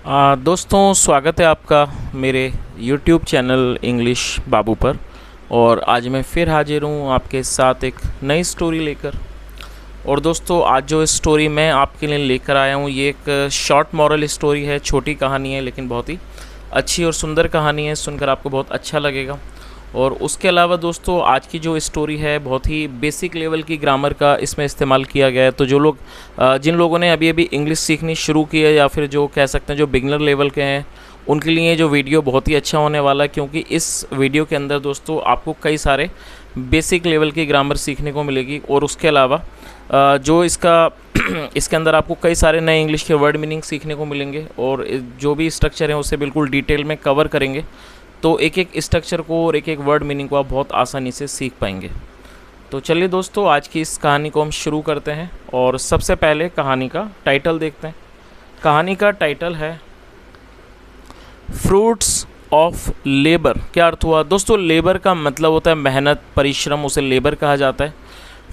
दोस्तों स्वागत है आपका मेरे YouTube चैनल इंग्लिश बाबू पर। और आज मैं फिर हाजिर हूँ आपके साथ एक नई स्टोरी लेकर। और दोस्तों आज जो स्टोरी मैं आपके लिए लेकर आया हूँ ये एक शॉर्ट मॉरल स्टोरी है। छोटी कहानी है लेकिन बहुत ही अच्छी और सुंदर कहानी है, सुनकर आपको बहुत अच्छा लगेगा। और उसके अलावा दोस्तों आज की जो स्टोरी है बहुत ही बेसिक लेवल की ग्रामर का इसमें इस्तेमाल किया गया है। तो जो लोग जिन लोगों ने अभी अभी इंग्लिश सीखनी शुरू की है या फिर जो कह सकते हैं जो बिगनर लेवल के हैं उनके लिए जो वीडियो बहुत ही अच्छा होने वाला है, क्योंकि इस वीडियो के अंदर दोस्तों आपको कई सारे बेसिक लेवल की ग्रामर सीखने को मिलेगी। और उसके अलावा जो इसके अंदर आपको कई सारे नए इंग्लिश के वर्ड मीनिंग सीखने को मिलेंगे और जो भी स्ट्रक्चर है उसे बिल्कुल डिटेल में कवर करेंगे। तो एक एक स्ट्रक्चर को और एक एक वर्ड मीनिंग को आप बहुत आसानी से सीख पाएंगे। तो चलिए दोस्तों आज की इस कहानी को हम शुरू करते हैं। और सबसे पहले कहानी का टाइटल देखते हैं। कहानी का टाइटल है फ्रूट्स ऑफ लेबर। क्या अर्थ हुआ दोस्तों? लेबर का मतलब होता है मेहनत, परिश्रम, उसे लेबर कहा जाता है।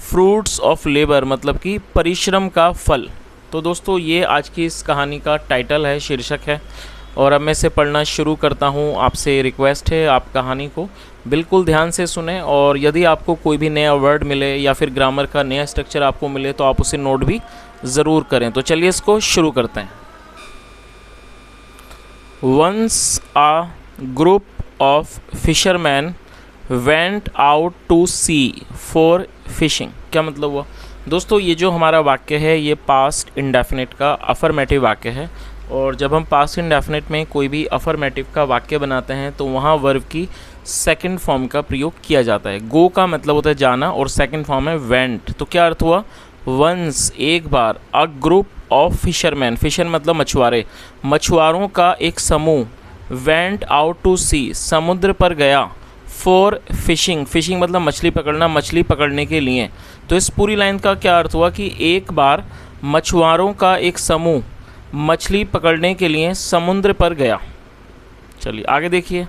फ्रूट्स ऑफ लेबर मतलब कि परिश्रम का फल। तो दोस्तों ये आज की इस कहानी का टाइटल है, शीर्षक है। और अब मैं इसे पढ़ना शुरू करता हूँ। आपसे रिक्वेस्ट है आप कहानी को बिल्कुल ध्यान से सुने, और यदि आपको कोई भी नया वर्ड मिले या फिर ग्रामर का नया स्ट्रक्चर आपको मिले तो आप उसे नोट भी ज़रूर करें। तो चलिए इसको शुरू करते हैं। Once a group of fisherman went out to sea for fishing. क्या मतलब हुआ दोस्तों? ये जो हमारा वाक्य है ये पास्ट इंडेफिनिट का अफर्मेटिव वाक्य है। और जब हम पास्ट इंडेफिनिट में कोई भी अफर्मेटिव का वाक्य बनाते हैं तो वहाँ वर्ब की सेकंड फॉर्म का प्रयोग किया जाता है। गो का मतलब होता है जाना और सेकंड फॉर्म है वेंट। तो क्या अर्थ हुआ? वंस एक बार, a group of fisherman, fisher मतलब मछुआरे, मछुआरों का एक समूह, वेंट आउट टू सी समुद्र पर गया, फॉर फिशिंग, फिशिंग मतलब मछली पकड़ना, मछली पकड़ने के लिए। तो इस पूरी लाइन का क्या अर्थ हुआ कि एक बार मछुआरों का एक समूह मछली पकड़ने के लिए समुद्र पर गया। चलिए आगे देखिए।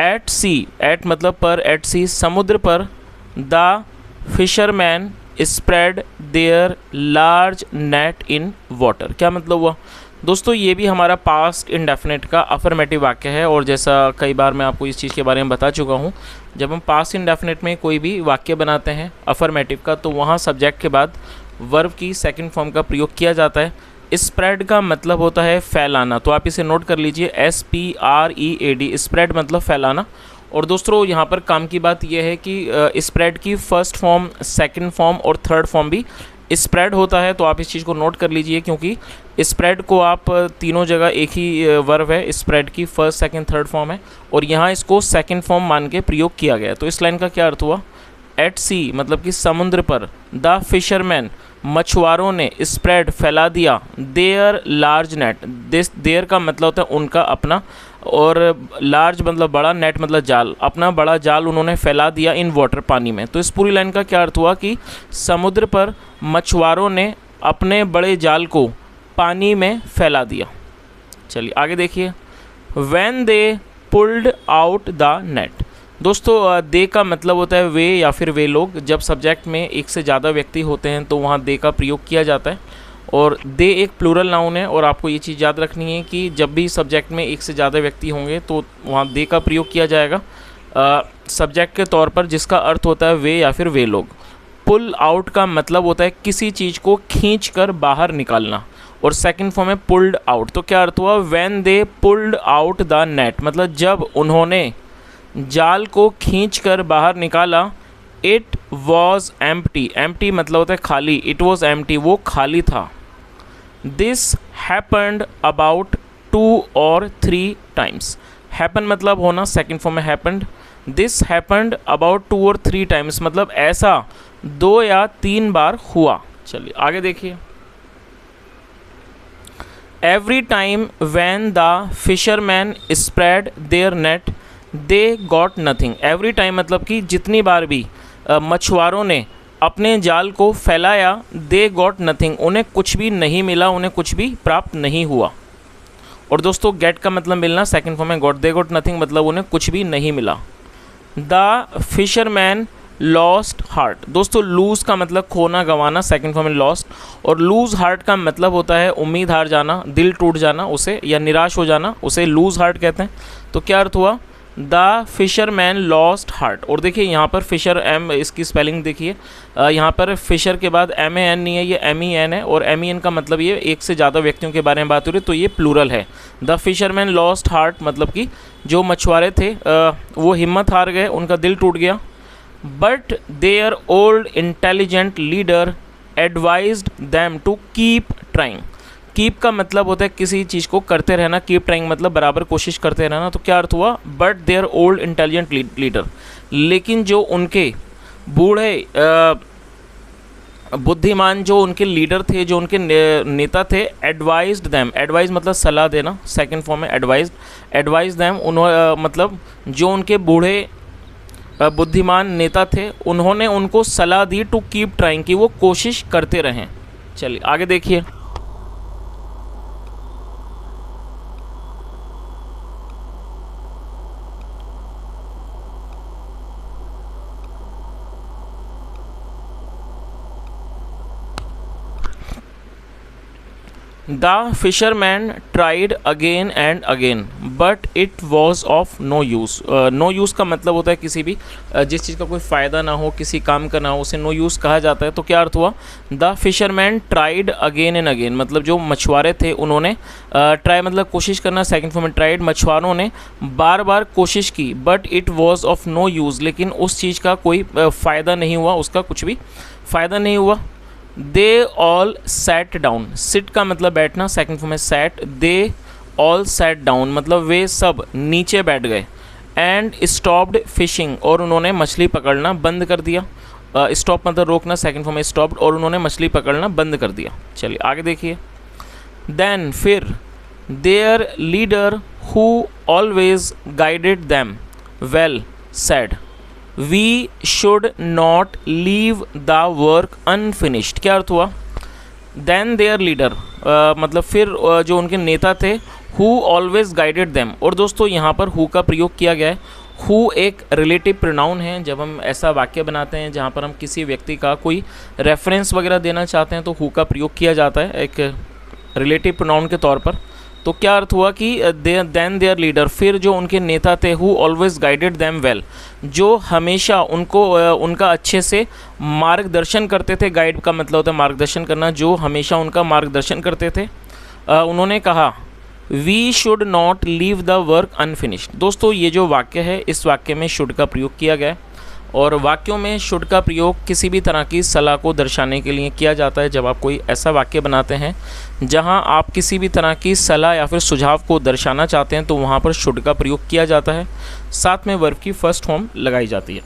एट सी, एट मतलब पर, एट सी समुद्र पर, the fisherman spread their large net in water. क्या मतलब हुआ दोस्तों? ये भी हमारा पास्ट इंडेफिनिट का अफर्मेटिव वाक्य है। और जैसा कई बार मैं आपको इस चीज़ के बारे में बता चुका हूँ, जब हम पास्ट इंडेफिनिट में कोई भी वाक्य बनाते हैं अफर्मेटिव का तो वहाँ सब्जेक्ट के बाद वर्ब की सेकंड फॉर्म का प्रयोग किया जाता है। स्प्रेड का मतलब होता है फैलाना, तो आप इसे नोट कर लीजिए, SPREAD, स्प्रेड मतलब फैलाना। और दोस्तों यहाँ पर काम की बात यह है कि स्प्रेड की फर्स्ट फॉर्म, सेकंड फॉर्म और थर्ड फॉर्म भी स्प्रेड होता है। तो आप इस चीज़ को नोट कर लीजिए, क्योंकि स्प्रेड को आप तीनों जगह एक ही वर्ब है, स्प्रेड की फर्स्ट सेकंड थर्ड फॉर्म है और यहाँ इसको सेकंड फॉर्म मान के प्रयोग किया गया है। तो इस लाइन का क्या अर्थ हुआ? एट सी मतलब कि समुद्र पर, द फिशरमैन मछुआरों ने, स्प्रेड फैला दिया, their large net, this their का मतलब होता है उनका अपना, और लार्ज मतलब बड़ा, नेट मतलब जाल, अपना बड़ा जाल उन्होंने फैला दिया इन वाटर पानी में। तो इस पूरी लाइन का क्या अर्थ हुआ कि समुद्र पर मछुआरों ने अपने बड़े जाल को पानी में फैला दिया। चलिए आगे देखिए। When they pulled out the net. दोस्तों दे का मतलब होता है वे या फिर वे लोग। जब सब्जेक्ट में एक से ज़्यादा व्यक्ति होते हैं तो वहाँ दे का प्रयोग किया जाता है। और दे एक प्लूरल नाउन है और आपको ये चीज़ याद रखनी है कि जब भी सब्जेक्ट में एक से ज़्यादा व्यक्ति होंगे तो वहाँ दे का प्रयोग किया जाएगा सब्जेक्ट के तौर पर, जिसका अर्थ होता है वे या फिर वे लोग। पुल आउट का मतलब होता है किसी चीज़ को खींच कर बाहर निकालना और सेकंड फॉर्म है पुल्ड आउट। तो क्या अर्थ हुआ? When they pulled out the net मतलब जब उन्होंने जाल को खींचकर बाहर निकाला। इट वॉज एम्प्टी, एम्प्टी मतलब होता है खाली, इट वॉज एम्प्टी वो खाली था। This happened about 2 or 3 times. Happen मतलब होना, सेकंड फॉर्म में happened. This happened about 2 or 3 times मतलब ऐसा 2 या 3 बार हुआ। चलिए आगे देखिए। Every time when the fisherman spread there net they got nothing. Every time मतलब कि जितनी बार भी मछुआरों ने अपने जाल को फैलाया, दे गॉट नथिंग उन्हें कुछ भी नहीं मिला, उन्हें कुछ भी प्राप्त नहीं हुआ। और दोस्तों गेट का मतलब मिलना, सेकंड फॉर्म में गॉट, दे गॉट नथिंग मतलब उन्हें कुछ भी नहीं मिला। The fisherman lost heart. दोस्तों लूज़ का मतलब खोना गंवाना, सेकंड फॉर्म में लॉस्ट, और लूज़ हार्ट का मतलब होता है उम्मीद हार जाना, दिल टूट जाना उसे, या निराश हो जाना, उसे लूज़ हार्ट कहते हैं। तो क्या अर्थ हुआ, द फिशरमैन लॉस्ट हार्ट। और देखिए यहाँ पर फिशर, एम इसकी स्पेलिंग देखिए, यहाँ पर फिशर के बाद MAN नहीं है, ये MEN है, और MEN का मतलब ये एक से ज़्यादा व्यक्तियों के बारे में बात हो रही है, तो ये प्लूरल है। द फिशरमैन लॉस्ट हार्ट मतलब कि जो मछुआरे थे वो हिम्मत हार गए, उनका दिल टूट गया। But their old intelligent leader advised them to keep trying. Keep का मतलब होता है किसी चीज़ को करते रहना, कीप ट्राइंग मतलब बराबर कोशिश करते रहना। तो क्या अर्थ हुआ, but their old intelligent leader, लेकिन जो उनके बूढ़े बुद्धिमान जो उनके लीडर थे, जो उनके नेता थे, एडवाइज्ड देम, एडवाइज मतलब सलाह देना, सेकंड फॉर्म में एडवाइज देम, उन्होंने मतलब जो उनके बूढ़े बुद्धिमान नेता थे उन्होंने उनको सलाह दी टू कीप ट्राइंग, कि वो कोशिश करते रहें। चलिए आगे देखिए। The fisherman tried again and again but it was of no use. No use का मतलब होता है किसी भी जिस चीज़ का कोई फ़ायदा ना हो, किसी काम का ना हो, उसे नो यूज़ कहा जाता है। तो क्या अर्थ हुआ, the fisherman tried again and again मतलब जो मछुआरे थे उन्होंने, ट्राई मतलब कोशिश करना, सेकंड फॉर्म में ट्राइड, मछुआरों ने बार बार कोशिश की, but it was of no use, लेकिन उस चीज़ का कोई फ़ायदा नहीं हुआ, उसका कुछ भी फ़ायदा नहीं हुआ। They all sat down, sit का मतलब बैठना, सेकंड फॉर्म में sat, they all sat down मतलब वे सब नीचे बैठ गए, एंड स्टॉप्ड फिशिंग और उन्होंने मछली पकड़ना बंद कर दिया। स्टॉप मतलब रोकना, सेकंड फॉर्म में स्टॉप्ड, और उन्होंने मछली पकड़ना बंद कर दिया। चलिए आगे देखिए। देन फिर their leader who always guided them well said we should not leave the work unfinished. क्या अर्थ हुआ, देन देयर लीडर मतलब फिर जो उनके नेता थे, हु ऑलवेज गाइडेड देम, और दोस्तों यहाँ पर हु का प्रयोग किया गया है। हु एक रिलेटिव प्रोनाउन है, जब हम ऐसा वाक्य बनाते हैं जहाँ पर हम किसी व्यक्ति का कोई रेफरेंस वगैरह देना चाहते हैं तो हु का प्रयोग किया जाता है एक रिलेटिव प्रोनाउन के तौर पर। तो क्या अर्थ हुआ कि देन देयर लीडर, फिर जो उनके नेता थे, who always guided them well, जो हमेशा उनको उनका अच्छे से मार्गदर्शन करते थे। गाइड का मतलब होता है मार्गदर्शन करना, जो हमेशा उनका मार्गदर्शन करते थे। उन्होंने कहा we should not leave the work unfinished. दोस्तों ये जो वाक्य है, इस वाक्य में शुड का प्रयोग किया गया है, और वाक्यों में शुड का प्रयोग किसी भी तरह की सलाह को दर्शाने के लिए किया जाता है। जब आप कोई ऐसा वाक्य बनाते हैं जहां आप किसी भी तरह की सलाह या फिर सुझाव को दर्शाना चाहते हैं तो वहां पर शुड का प्रयोग किया जाता है, साथ में वर्ब की फर्स्ट फॉर्म लगाई जाती है।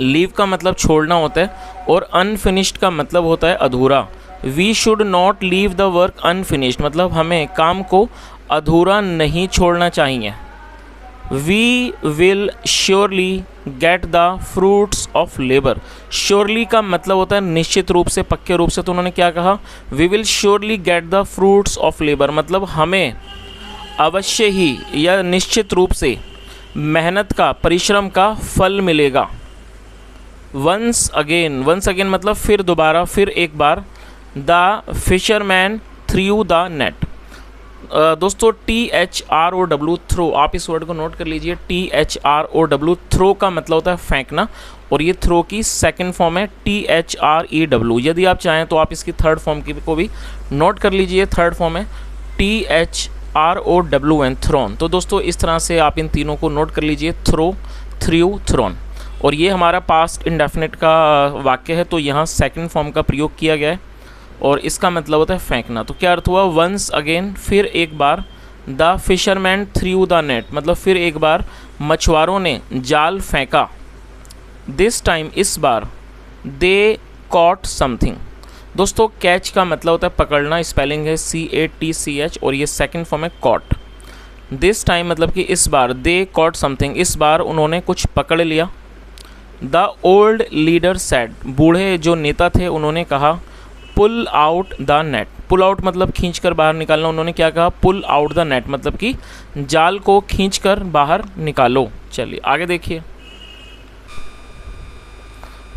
लीव का मतलब छोड़ना होता है, और अनफिनिश्ड का मतलब होता है अधूरा। We should not leave the work unfinished मतलब हमें काम को अधूरा नहीं छोड़ना चाहिए। We will surely get the fruits of labour. Surely का मतलब होता है निश्चित रूप से, पक्के रूप से। तो उन्होंने क्या कहा, we will surely get the fruits of labour मतलब हमें अवश्य ही या निश्चित रूप से मेहनत का, परिश्रम का फल मिलेगा। वंस अगेन मतलब फिर दोबारा, फिर एक बार। The fisherman threw the net. दोस्तों THROW थ्रो, आप इस वर्ड को नोट कर लीजिए। THROW थ्रो का मतलब होता है फेंकना, और ये थ्रो की सेकंड फॉर्म है THREW। यदि आप चाहें तो आप इसकी थर्ड फॉर्म की को भी नोट कर लीजिए। थर्ड फॉर्म है THROWN, थ्रोन। तो दोस्तों इस तरह से आप इन तीनों को नोट कर लीजिए, थ्रो, थ्रू, थ्रोन। और ये हमारा पास्ट इंडेफिनिट का वाक्य है, तो यहाँ सेकंड फॉर्म का प्रयोग किया गया है, और इसका मतलब होता है फेंकना। तो क्या अर्थ हुआ, वंस अगेन फिर एक बार। The fisherman threw the net मतलब फिर एक बार मछुआरों ने जाल फेंका। दिस टाइम इस बार। They caught something. दोस्तों कैच का मतलब होता है पकड़ना, स्पेलिंग है CATCH, और ये सेकंड फॉर्म है कॉट। दिस टाइम मतलब कि इस बार। दे कॉट समथिंग इस बार उन्होंने कुछ पकड़ लिया। द ओल्ड लीडर सेड बूढ़े जो नेता थे उन्होंने कहा pull out the net. Pull out मतलब खींचकर बाहर निकालना। उन्होंने क्या कहा, पुल आउट द नेट मतलब कि जाल को खींचकर बाहर निकालो। चलिए आगे देखिए।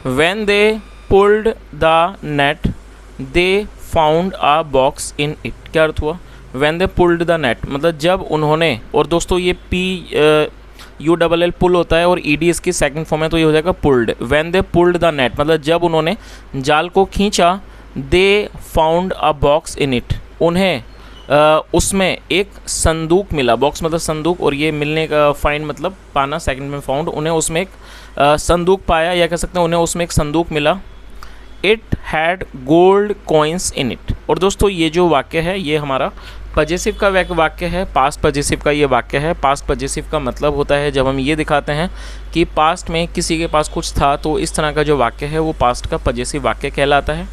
When they pulled the net they found a box in it. क्या अर्थ हुआ? When they pulled the net मतलब जब उन्होंने, और दोस्तों ये PULL पुल होता है और ED इसकी सेकंड फॉर्म है तो ये हो जाएगा pulled. When they pulled the net मतलब जब उन्होंने जाल को खींचा, they found a box in it, उन्हें उसमें एक संदूक मिला। बॉक्स मतलब संदूक, और ये मिलने का, फाइंड मतलब पाना, सेकंड में फाउंड, उन्हें उसमें एक संदूक पाया, या कह सकते हैं उन्हें उसमें एक संदूक मिला। It had gold coins in it. और दोस्तों ये जो वाक्य है ये हमारा पजेसिव का वाक्य है, पास्ट पजेसिव का ये वाक्य है। पास्ट पजेसिव का मतलब होता है जब हम ये दिखाते हैं कि पास्ट में किसी के पास कुछ था, तो इस तरह का जो वाक्य है वो पास्ट का पजेसिव वाक्य कहलाता है,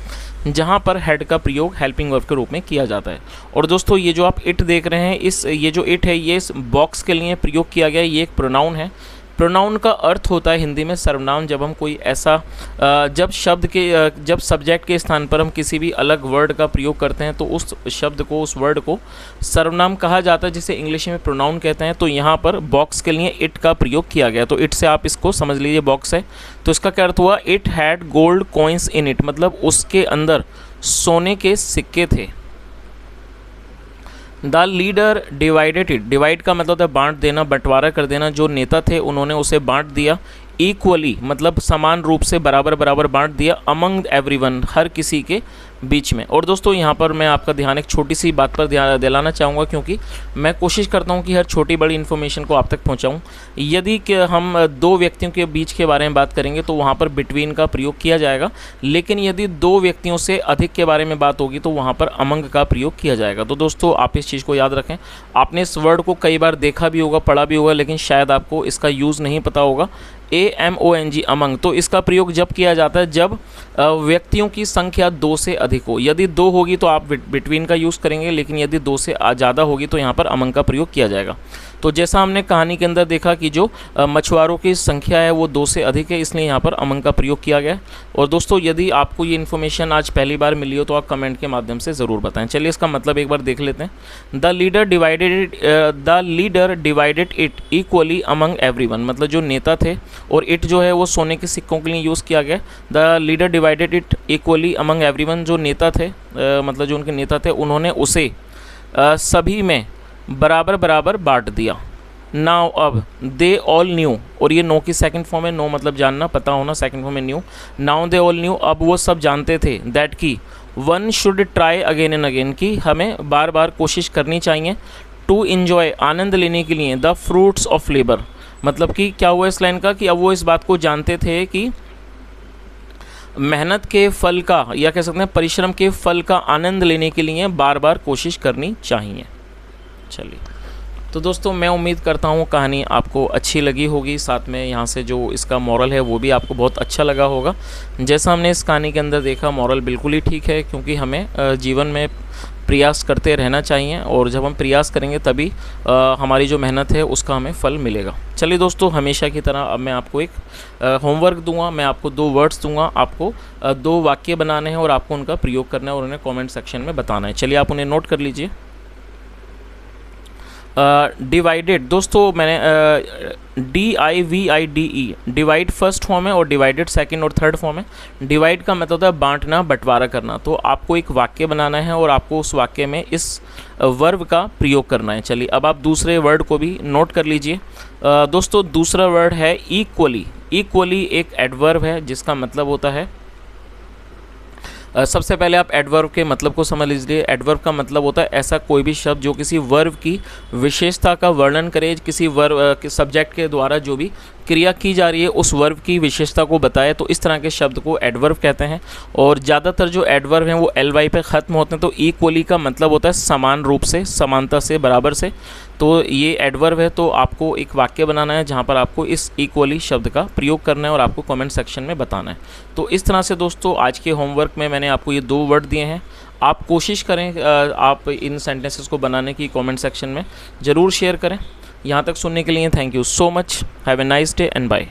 जहाँ पर हेड का प्रयोग हेल्पिंग वर्ब के रूप में किया जाता है। और दोस्तों ये जो आप इट देख रहे हैं, ये जो इट है ये इस बॉक्स के लिए प्रयोग किया गया है। ये एक प्रोनाउन है। प्रोनाउन का अर्थ होता है हिंदी में सर्वनाम। जब हम कोई ऐसा जब सब्जेक्ट के स्थान पर हम किसी भी अलग वर्ड का प्रयोग करते हैं तो उस शब्द को, उस वर्ड को सर्वनाम कहा जाता है, जिसे इंग्लिश में प्रोनाउन कहते हैं। तो यहाँ पर बॉक्स के लिए इट का प्रयोग किया गया, तो इट से आप इसको समझ लीजिए बॉक्स है। तो इसका क्या अर्थ हुआ? It had gold coins in it मतलब उसके अंदर सोने के सिक्के थे। The leader divided it, divide का मतलब होता है बांट देना, बंटवारा कर देना। जो नेता थे उन्होंने उसे बांट दिया। इक्वली मतलब समान रूप से, बराबर बराबर बांट दिया। अमंग एवरीवन हर किसी के बीच में। और दोस्तों यहाँ पर मैं आपका ध्यान एक छोटी सी बात पर दिलाना चाहूँगा, क्योंकि मैं कोशिश करता हूँ कि हर छोटी बड़ी इन्फॉर्मेशन को आप तक पहुँचाऊँ। यदि कि हम दो व्यक्तियों के बीच के बारे में बात करेंगे तो वहाँ पर बिटवीन का प्रयोग किया जाएगा, लेकिन यदि दो व्यक्तियों से अधिक के बारे में बात होगी तो वहाँ पर अमंग का प्रयोग किया जाएगा। तो दोस्तों आप इस चीज़ को याद रखें। आपने इस वर्ड को कई बार देखा भी होगा, पढ़ा भी होगा, लेकिन शायद आपको इसका यूज़ नहीं पता होगा। AMONG among. तो इसका प्रयोग जब किया जाता है जब व्यक्तियों की संख्या 2 से अधिक हो। यदि 2 होगी तो आप बिटवीन का यूज़ करेंगे, लेकिन यदि 2 से ज़्यादा होगी तो यहाँ पर अमंग का प्रयोग किया जाएगा। तो जैसा हमने कहानी के अंदर देखा कि जो मछुआरों की संख्या है वो 2 से अधिक है, इसलिए यहाँ पर अमंग का प्रयोग किया गया है। और दोस्तों यदि आपको ये इन्फॉर्मेशन आज पहली बार मिली हो तो आप कमेंट के माध्यम से ज़रूर बताएं। चलिए इसका मतलब एक बार देख लेते हैं। The leader divided it equally among everyone मतलब जो नेता थे, और इट जो है वो सोने के सिक्कों के लिए यूज़ किया गया। The leader divided it equally among everyone जो नेता थे, मतलब जो उनके नेता थे, उन्होंने उसे सभी में बराबर बराबर बांट दिया। नाउ अब दे ऑल न्यू, और ये नो की सेकंड फॉर्म है। नो मतलब जानना, पता होना, सेकंड फॉर्म है new. Now they all new अब वो सब जानते थे। दैट की one should try again and again की हमें बार बार कोशिश करनी चाहिए। टू इन्जॉय आनंद लेने के लिए। द फ्रूट्स ऑफ लेबर मतलब कि क्या हुआ इस लाइन का कि अब वो इस बात को जानते थे कि मेहनत के फल का, या कह सकते हैं परिश्रम के फल का आनंद लेने के लिए बार बार कोशिश करनी चाहिए। चलिए तो दोस्तों मैं उम्मीद करता हूँ कहानी आपको अच्छी लगी होगी, साथ में यहाँ से जो इसका मॉरल है वो भी आपको बहुत अच्छा लगा होगा। जैसा हमने इस कहानी के अंदर देखा, मॉरल बिल्कुल ही ठीक है, क्योंकि हमें जीवन में प्रयास करते रहना चाहिए, और जब हम प्रयास करेंगे तभी हमारी जो मेहनत है उसका हमें फल मिलेगा। चलिए दोस्तों, हमेशा की तरह अब मैं आपको एक होमवर्क दूंगा। मैं आपको 2 वर्ड्स दूंगा, आपको 2 वाक्य बनाने हैं और आपको उनका प्रयोग करना है और उन्हें कमेंट सेक्शन में बताना है। चलिए आप उन्हें नोट कर लीजिए। डिवाइडेड दोस्तों मैंने DIVIDE डिवाइड फर्स्ट फॉर्म है और डिवाइडेड सेकंड और थर्ड फॉर्म है। डिवाइड का मतलब होता है बांटना, बंटवारा करना। तो आपको एक वाक्य बनाना है और आपको उस वाक्य में इस वर्ब का प्रयोग करना है। चलिए अब आप दूसरे वर्ड को भी नोट कर लीजिए। दोस्तों दूसरा वर्ड है इक्वली। इक्वली एक एडवर्ब है जिसका मतलब होता है, सबसे पहले आप एडवर्ब के मतलब को समझ लीजिए। एडवर्ब का मतलब होता है ऐसा कोई भी शब्द जो किसी वर्ब की विशेषता का वर्णन करे, किसी वर्ब के सब्जेक्ट के द्वारा जो भी क्रिया की जा रही है उस वर्ब की विशेषता को बताए, तो इस तरह के शब्द को एडवर्ब कहते हैं। और ज़्यादातर जो एडवर्ब हैं वो LY पे ख़त्म होते हैं। तो इक्वली का मतलब होता है समान रूप से, समानता से, बराबर से। तो ये एडवर्ब है। तो आपको एक वाक्य बनाना है जहाँ पर आपको इस इक्वली शब्द का प्रयोग करना है और आपको कमेंट सेक्शन में बताना है। तो इस तरह से दोस्तों आज के होमवर्क में मैंने आपको ये 2 वर्ड दिए हैं। आप कोशिश करें आप इन सेंटेंसेस को बनाने की, कमेंट सेक्शन में ज़रूर शेयर करें। यहाँ तक सुनने के लिए thank you so much. Have a nice day and bye.